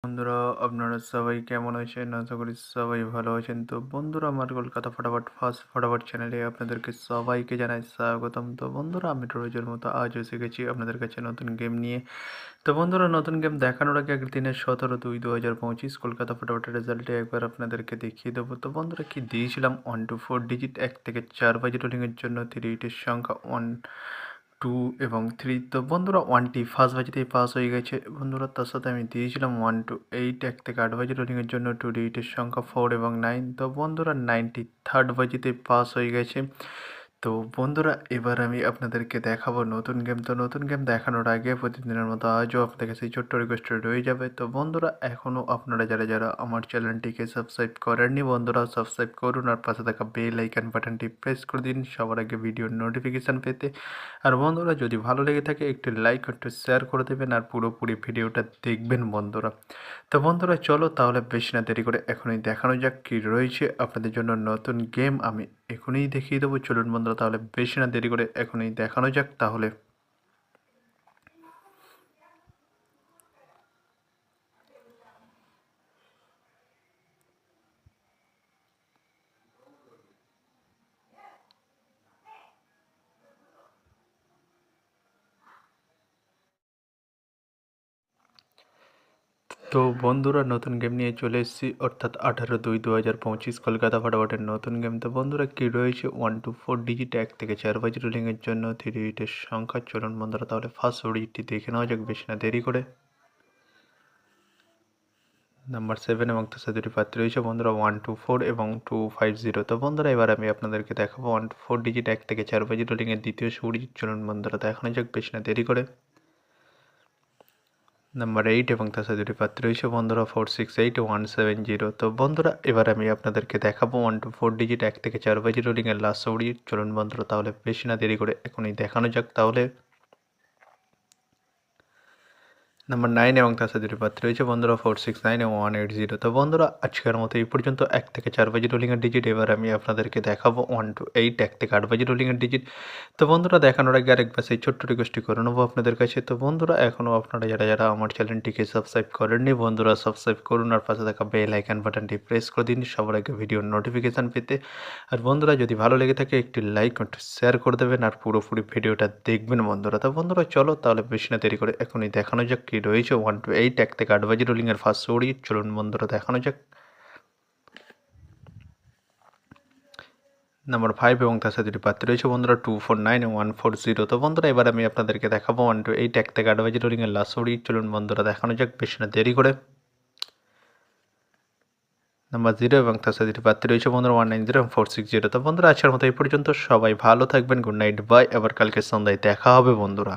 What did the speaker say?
বন্ধুরা, আপনারা সবাই কেমন আছেন? আশা করি সবাই ভালো আছেন। তো বন্ধুরা, আমার কলকাতা ফটাফট ফার্স্ট ফটাফট চ্যানেলে আপনাদেরকে সবাইকে জানাই স্বাগতম। তো বন্ধুরা, আমি রোজের মতো আজও এসে গেছি আপনাদের কাছে নতুন গেম নিয়ে। তো বন্ধুরা, নতুন গেম দেখানোর আগে আগের দিনের 17/2/2025 কলকাতা ফটাফটের রেজাল্টে একবার আপনাদেরকে দেখিয়ে দেবো। তো বন্ধুরা, কি দিয়েছিলাম 1 to 4 ডিজিট 1 থেকে 4 বাজে রোলিংয়ের জন্য 3 ইটের সংখ্যা 1 2 এবং 3। তো বন্ধুরা, 1টি ফার্স্ট বাজিতেই পাস হয়ে গেছে বন্ধুরা। তার সাথে আমি দিয়েছিলাম 1 to 8 1 থেকে 8 বাজে রোলিংয়ের জন্য 2 ডিজিটের সংখ্যা 4 এবং 9। তো বন্ধুরা, 9টি থার্ড বাজিতে পাস হয়ে গেছে। তো বন্ধুরা, এবার আমি আপনাদেরকে দেখাবো নতুন গেম। তো নতুন গেম দেখানোর আগে প্রতিদিনের মতো আজও আপনাদের কাছে এই ছোট্ট রিকোয়েস্ট রয়ে যাবে। তো বন্ধুরা, এখনও আপনারা যারা যারা আমার চ্যানেলটিকে সাবস্ক্রাইব করেননি বন্ধুরা, সাবস্ক্রাইব করুন আর পাশে থাকা বেল আইকন বাটনটি প্রেস করে দিন সবার আগে ভিডিওর নোটিফিকেশান পেতে। আর বন্ধুরা, যদি ভালো লেগে থাকে একটু লাইক একটু শেয়ার করে দেবেন আর পুরোপুরি ভিডিওটা দেখবেন বন্ধুরা। তো বন্ধুরা, চলো তাহলে বেশি না দেরি করে এখনই দেখানো যাক কী রয়েছে আপনাদের জন্য নতুন গেম। আমি এখনই দেখিয়ে দেবো। চলুন বন্ধুরা, তাহলে বেশি না দেরি করে এখনই দেখানো যাক তাহলে। তো বন্ধুরা, নতুন গেম নিয়ে চলে এসেছি, অর্থাৎ 18/2/2025 কলকাতা ফটাফটের নতুন গেম। তো বন্ধুরা, কী রয়েছে 1 to 4 ডিজিট 1 থেকে 4 বাজে রোলিংয়ের জন্য 3 ইটের সংখ্যা। চলুন বন্ধুরা, তাহলে ফার্স্ট ডিজিটটি দেখে নেওয়া যাক বেশি না দেরি করে। নাম্বার 7 এবং তার সাথে দুটি প্রার্থী রয়েছে বন্ধুরা 1 2 4 এবং 250। তো বন্ধুরা, এবার আমি আপনাদেরকে দেখাবো 1 to 4 ডিজিট 1 থেকে 4 বাজে রোলিংয়ের দ্বিতীয় সুডিজিট। চলুন বন্ধুরা, দেখানো যাক বেশি না দেরি করে। নাম্বার 8 এবং তার সাথে দুটি প্রার্থী রয়েছে বন্ধুরা 468170। তো বন্ধুরা, এবার আমি আপনাদেরকে দেখাবো 1 to 4 ডিজিট 1 থেকে 4 বাজে রোলিংয়ের লাস্ট সুডিজিট। চলুন বন্ধুরা, তাহলে বেশি না দেরি করে এখনই দেখানো যাক তাহলে। নাম্বার 9 এবং তার সাথে দুটি প্রার্থী রয়েছে বন্ধুরা 469 এবং 180। তো বন্ধুরা, আজকের মতো এই পর্যন্ত 1 থেকে 4 বাজে রোলিংয়ের ডিজিট। এবার আমি আপনাদেরকে দেখাবো 1 to 8 1 থেকে 8 বাজে রোলিংয়ের ডিজিট। তো বন্ধুরা, দেখানোর আগে আরেকবার সেই ছোট্ট রিকোয়েস্টটি করে নেবো আপনাদের কাছে। তো বন্ধুরা, এখনও আপনারা যারা যারা আমার চ্যানেলটিকে সাবস্ক্রাইব করেননি বন্ধুরা, সাবস্ক্রাইব করুন আর পাশে থাকা বেল আইকন বাটনটি প্রেস করে দিন সবার আগে ভিডিওর নোটিফিকেশান পেতে। আর বন্ধুরা, যদি ভালো লেগে থাকে একটি লাইক একটু শেয়ার করে দেবেন আর পুরোপুরি ভিডিওটা দেখবেন বন্ধুরা। তো বন্ধুরা, চলো তাহলে বেশি না দেরি করে এখনই দেখানো যাক কী রয়েছে 1 to 8 1 থেকে 8 বাজে রোলিংয়ের ফার্স্ট সুডি। চলুন বন্ধুরা, দেখানো যাক। নাম্বার 5 এবং তার সাথে দুটি প্রার্থী রয়েছে বন্ধুরা 249 এবং 140। তো বন্ধুরা, এবার আমি আপনাদেরকে দেখাবো 1 to 8 1 থেকে 8 বাজে রোলিংয়ের লাস্ট সুডি। চলুন বন্ধুরা, দেখানো যাক বেশি না দেরি করে। নাম্বার 0 এবং তার সাথে দুটি প্রার্থী রয়েছে বন্ধুরা 190 এবং 460। তো বন্ধুরা, আজকের মতো এই পর্যন্ত। সবাই ভালো থাকবেন। Good night, bye. আবার কালকে সন্ধ্যায় দেখা হবে বন্ধুরা।